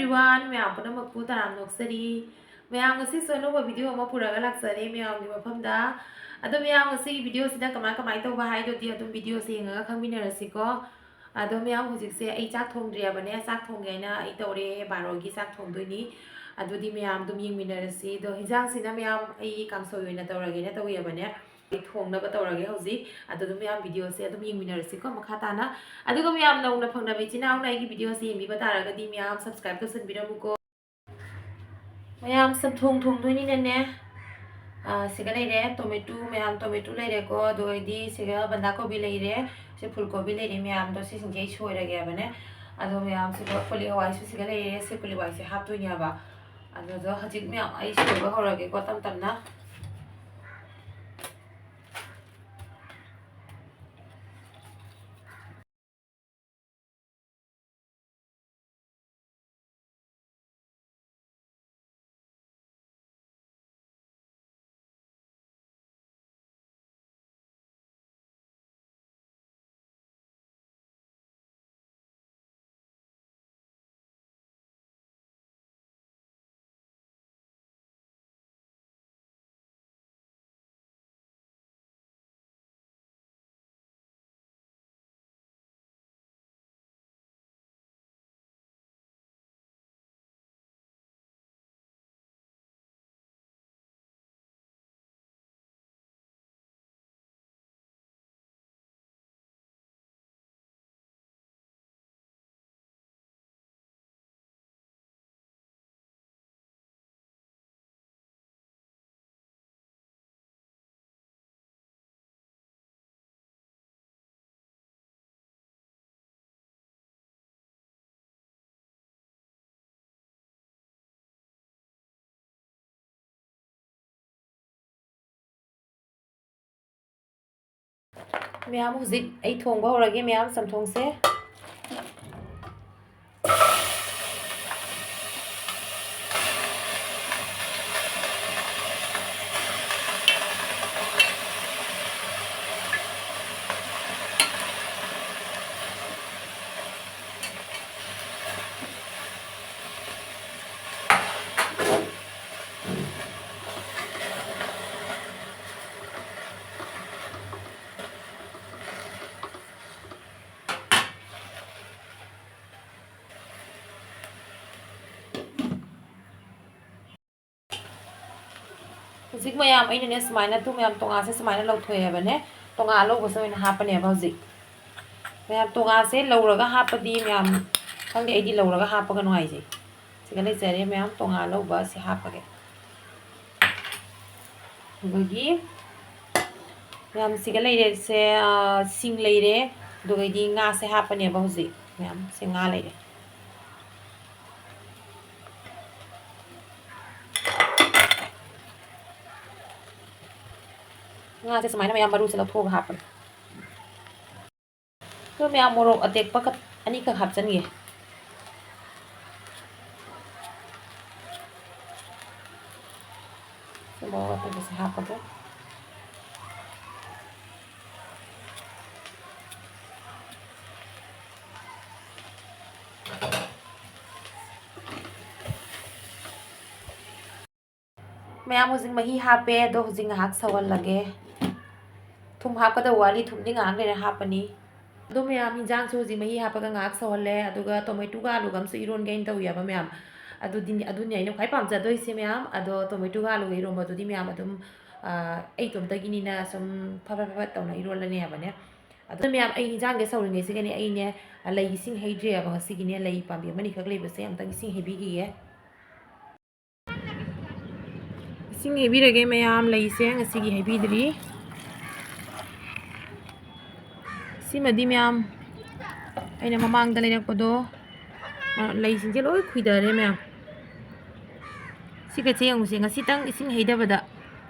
everyone, मैं आपको मकबू तराम नोक्सरी मैं ngasi solo ba video ama puraga laksare me am ni mafamda ado me am ngasi video sida kamai to ba hai do ti adum video se nga khangminarasi ko ado me am hujik se ai chak thong dria bane chak thong ge na ai tore baro gi chak thong doi ni ado di me am dum yingminarasi do hijang sina me am ai kangso yoina tawrage na tawi bane thong na ba tawrage hojik ado dum me am video se adum yingminarasi ko makha tana ado me am nauna phangna be china na gi video se mi ba taraga di me am subscribe to san biramu ko ma'am सब थोंग थोंग दोनी ने सिगा लेरे tomato ma'am tomato लेरे को दोइदी सिगा बंदा कोबी लेरे से full कोबी लेरे मैम दो से सिंगे छोइरा गया बने अदो मैम सिगा फुली हवाई सिगा लेरे से फुली हवाई से हाफ दोनी आबा अदो दो हजिक मैम आई छोइबा होरगे को तम तमना मैम हजिक आई थोंबा होरगे मैम समथोंग से हजिक मैम अने सुमायना तो मैम तोंगा से सुमायना लौथोएबने तोंगा लौबसे ओइना हापने हजिक मैम तोंगा से लौरगा हापदी मैम खंगे आइदी लौरगा हापगा नुआइजे सिगा लेजरे मैम तोंगा लौबा से हापगे बगी मैम सिगा लेरे से सिंग लेरे दुगैदी nga से हापने हजिक मैम से nga लेरे nga से समायना मैम मरु से लौथोग हापन तो मैम मोरक अतेकपा का अनी का हापचनगे से मोरक अतेक से हापगे मैम हजिक मही हापे दो हजिक ngahak sawal lage थुम हापकदा वाली थुमदी ngahak लेरे हापनी दो मैम हिंजांग सो हजिक मही हापगा ngahak sawale aduga tomato ga alu gam so iron gain taw yaba ma'am अदुनि आइना खाइ पामजादोइसे मैम अदो टोमेटो ga alu iron बदुदी मैम अदुम आई तोमतगिनिना सम फफा तौना इरोलने याबने अदो मैम आई हिंजांग गे सौरिंगे सिगने आइने लई इसिंग हेद्रे याबा सिगिने लई पाम्बी मनि खक लेबसे अमतंग इसिंग हेबिगिए इसिंग हेबिरगे मैम लईसे ngasi gi hebidri सिमदी मैम अना ममांग लेरपदो लईसिंगे लोई खुइदरे मैम सिगचे यंगुसे ngasiतंग इसिंग हेदबदा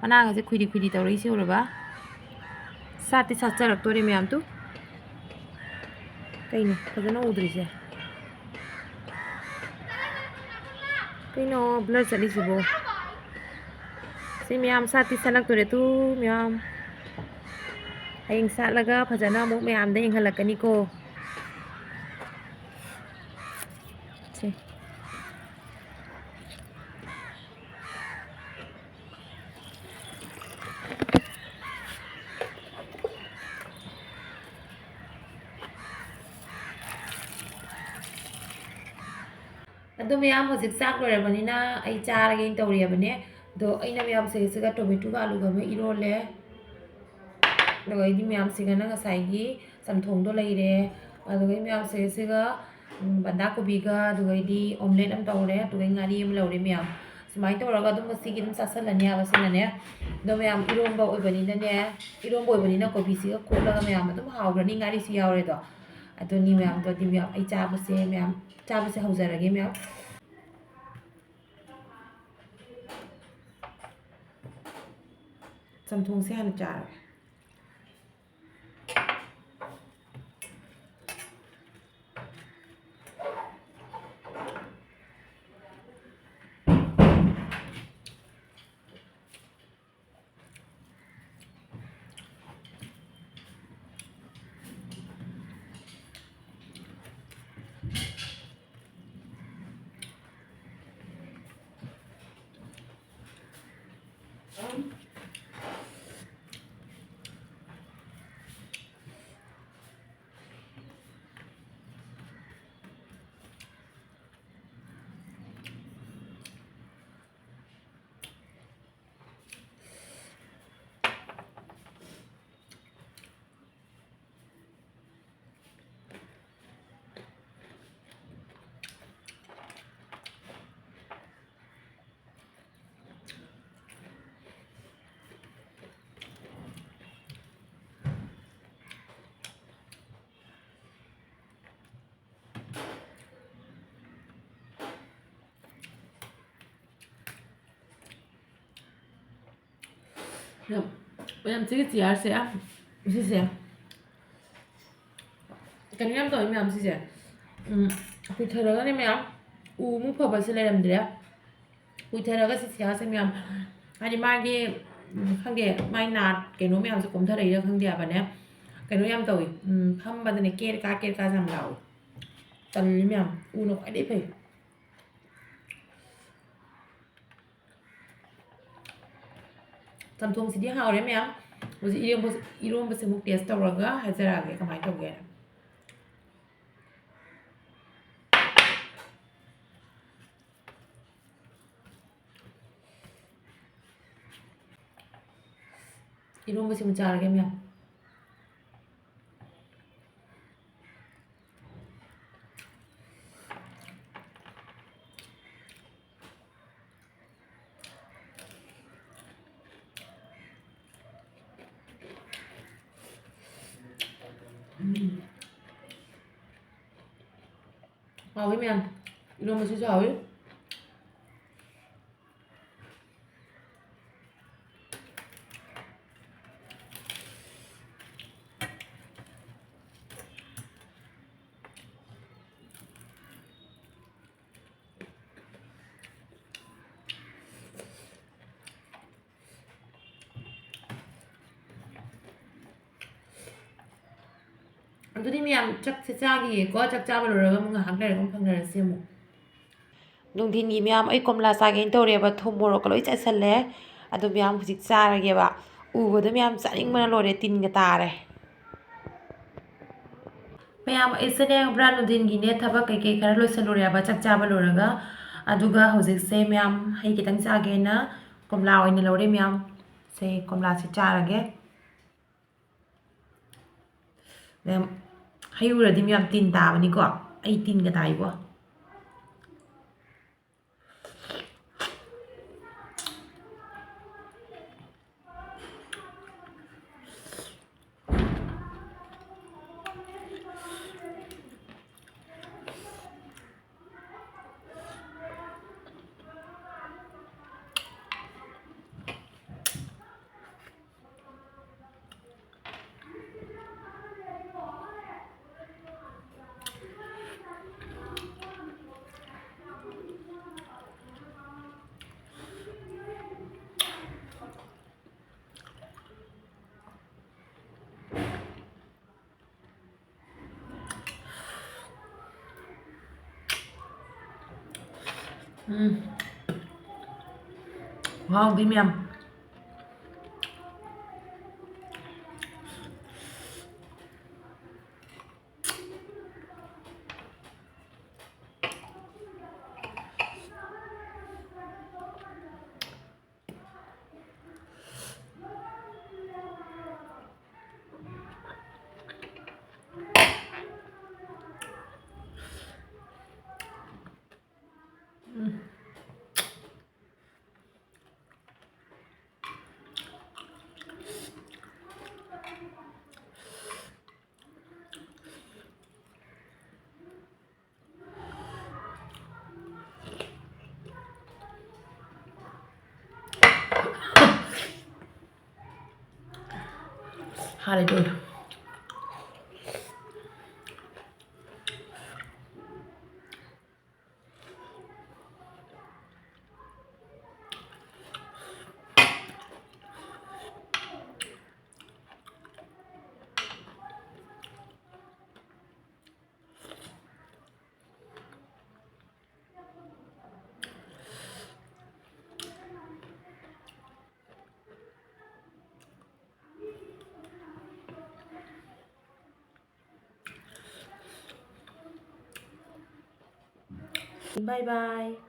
मनागासे खुइदि खुइदि तौरइसे उरबा साति साचरक्तोरे मैम तु कइनो फजना उद्रिसे कइनो ब्लर चलिसिबो से मैम साति सलक्तोरे तु मैम हयेंग सालगा फजना अमुक मैम दा यंगहलकनिको से ꯑꯗꯣ ꯃꯌꯥꯝ ꯍꯧꯖꯤꯛ ꯆꯥꯛ ꯂꯣꯏꯔꯕꯅꯤꯅ ꯑꯩ ꯆꯥꯔꯒꯦꯅ ꯇꯧꯔꯤꯕꯅꯦ ꯑꯗꯣ ꯑꯩꯅ ꯃꯌꯥꯝꯁꯤꯒ ꯇꯣꯃꯦꯇꯣꯒ ꯑꯂꯨꯒ ꯑꯃ ꯏꯔꯣꯜꯂꯦ ꯑꯗꯨꯒ ꯑꯩꯗꯤ ꯃꯌꯥꯝꯁꯤꯒꯅ ꯉꯁꯥꯏꯒꯤ ꯆꯝꯊꯣꯡꯗꯣ ꯂꯩꯔꯦ ꯑꯗꯨꯒ ꯃꯌꯥꯝꯁꯤꯒ ꯕꯟꯗꯥ ꯀꯣꯕꯤꯒ ꯑꯗꯨꯒ ꯑꯩꯗꯤ ꯑꯣꯝꯂꯦꯠ ꯑꯃ ꯇꯧꯔꯦ ꯑꯗꯨꯒ ꯉꯥꯔꯤ ꯑꯃ ꯂꯧꯔꯦ ꯃꯌꯥꯝ ꯁꯨꯃꯥꯏꯅ ꯇꯧꯔꯒ ꯑꯗꯨꯝ ꯉꯁꯤꯒꯤ ꯑꯗꯨꯝ ꯆꯥꯁꯜꯂꯅꯤ ꯍꯥꯏꯕꯁꯤꯅꯅꯦ ꯑꯗꯣ ꯃꯌꯥꯝ ꯏꯔꯣꯝꯕ ꯑꯣꯏꯕꯅꯤꯅ ꯀꯣꯕꯤꯁꯤꯒ ꯀꯣꯠꯂꯒ ꯃꯌꯥꯝ ꯑꯗꯨꯝ ꯍꯥꯎꯈ꯭ꯔꯅꯤ ꯉꯥꯔꯤꯁꯨ ꯌꯥꯎꯔꯦꯗꯣ ꯑꯗꯨꯅꯤ ꯃꯌꯥꯝꯗꯣꯗꯤ ꯃꯌꯥꯝ ꯑꯩ ꯆꯥꯕꯁꯦ ꯍꯧꯖꯔꯒꯦ ꯃꯌꯥꯝ ꯆꯝꯊꯣꯡꯁꯦ ꯍꯥꯟꯅ ꯆꯥꯔꯒꯦ ꯃꯌꯥꯝ ꯁꯤꯒꯤ ꯆꯤꯌꯥꯔꯁꯦ ꯁꯤꯁꯦ ꯀꯩꯅꯣ ꯌꯥꯝ ꯇꯧꯋꯤ ꯃꯌꯥꯝ ꯁꯤꯁꯦ ꯀꯨꯏꯊꯔꯒꯅꯦ ꯃꯌꯥꯝ ꯎꯃꯨꯛ ꯐꯕꯁꯦ ꯂꯩꯔꯝꯗ꯭ꯔꯦ ꯀꯨꯏꯊꯔꯒ ꯁꯤ ꯆꯤꯌꯥꯔꯁꯦ ꯃꯌꯥꯝ ꯍꯥꯏꯗꯤ ꯃꯥꯒꯤ ꯈꯪꯗꯦ ꯃꯥꯏ ꯀꯩꯅꯣ ꯃꯌꯥꯝꯁꯦ ꯀꯣꯝꯊꯔꯛꯏꯔꯥ ꯈꯪꯗꯦ ꯍꯥꯏꯕꯅꯦ ꯀꯩꯅꯣ ꯌꯥꯝ ꯇꯧꯋꯤ ꯐꯝꯕꯗꯅꯦ ꯀꯦꯔꯀꯥꯁꯦ ꯌꯥꯝ ꯂꯥꯎꯋꯤ ꯇꯜꯂꯤ ꯃꯌꯥꯝ ꯎꯅ ꯈ꯭ꯋꯥꯏꯗꯒꯤ ꯐꯩ ꯆꯝꯊꯣꯡꯁꯤꯗꯤ ꯍꯥꯎꯔꯦ ꯃꯌꯥꯝ ꯍꯧꯖꯤꯛ ꯏꯔꯣꯝꯕꯁꯦ ꯑꯃꯨꯛ ꯇꯦꯁ ꯇꯧꯔꯒ ꯍꯥꯏꯖꯔꯛꯑꯒꯦ ꯀꯃꯥꯏꯅ ꯇꯧꯒꯦ 이런 거 지금 자르면 아우면 이런 거 진짜 아우 ꯑꯗꯨꯗꯤ ꯃꯌꯥꯝ ꯆꯥꯛꯁꯦ ꯆꯥꯈꯤꯒꯦꯀꯣ ꯆꯥꯛ ꯆꯥꯕ ꯂꯣꯏꯔꯒ ꯑꯃꯨꯛ ꯉꯥꯏꯍꯥꯛ ꯂꯩꯔꯒ ꯑꯃꯨꯛ ꯐꯪꯅꯔꯁꯤ ꯑꯃꯨꯛ ꯅꯨꯡꯊꯤꯟꯒꯤ ꯃꯌꯥꯝ ꯑꯩ ꯀꯣꯝꯂꯥ ꯆꯥꯒꯦꯅ ꯇꯧꯔꯦꯕ ꯊꯨꯝ ꯃꯣꯔꯣꯛꯀ ꯂꯣꯏ ꯆꯥꯏꯁꯜꯂꯦ ꯑꯗꯨ ꯃꯌꯥꯝ ꯍꯧꯖꯤꯛ ꯆꯥꯔꯒꯦꯕ ꯎꯕꯗ ꯃꯌꯥꯝ ꯆꯥꯅꯤꯡꯕꯅ ꯂꯣꯏꯔꯦ ꯇꯤꯟꯒ ꯇꯥꯔꯦ ꯃꯌꯥꯝ ꯑꯩꯁꯦꯅꯦ ꯈꯪꯕ꯭ꯔꯥ ꯅꯨꯡꯊꯤꯟꯒꯤꯅꯦ ꯊꯕꯛ ꯀꯩꯀꯩ ꯈꯔ ꯂꯣꯏꯁꯜꯂꯨꯔꯦꯕ ꯆꯥꯛ ꯆꯥꯕ ꯂꯣꯏꯔꯒ ꯑꯗꯨꯒ ꯍꯧꯖꯤꯛꯁꯦ ꯃꯌꯥꯝ ꯍꯩ ꯈꯤꯇꯪ ꯆꯥꯒꯦꯅ ꯀꯣꯝꯂꯥ ꯑꯣꯏꯅ ꯂꯧꯔꯦ ꯃꯌꯥꯝ ꯁꯦ ꯀꯣꯝꯂꯥꯁꯦ ꯆꯥꯔꯒꯦ ꯃꯌꯥꯝ ꯍꯩ ꯎꯔꯗꯤ ꯃꯌꯥꯝ ꯇꯤꯟ ꯇꯥꯕꯅꯤꯀꯣ ꯑꯩ ꯇꯤꯟꯒ ꯇꯥꯏꯕꯣ 와우 미미암 Holiday. Bye bye.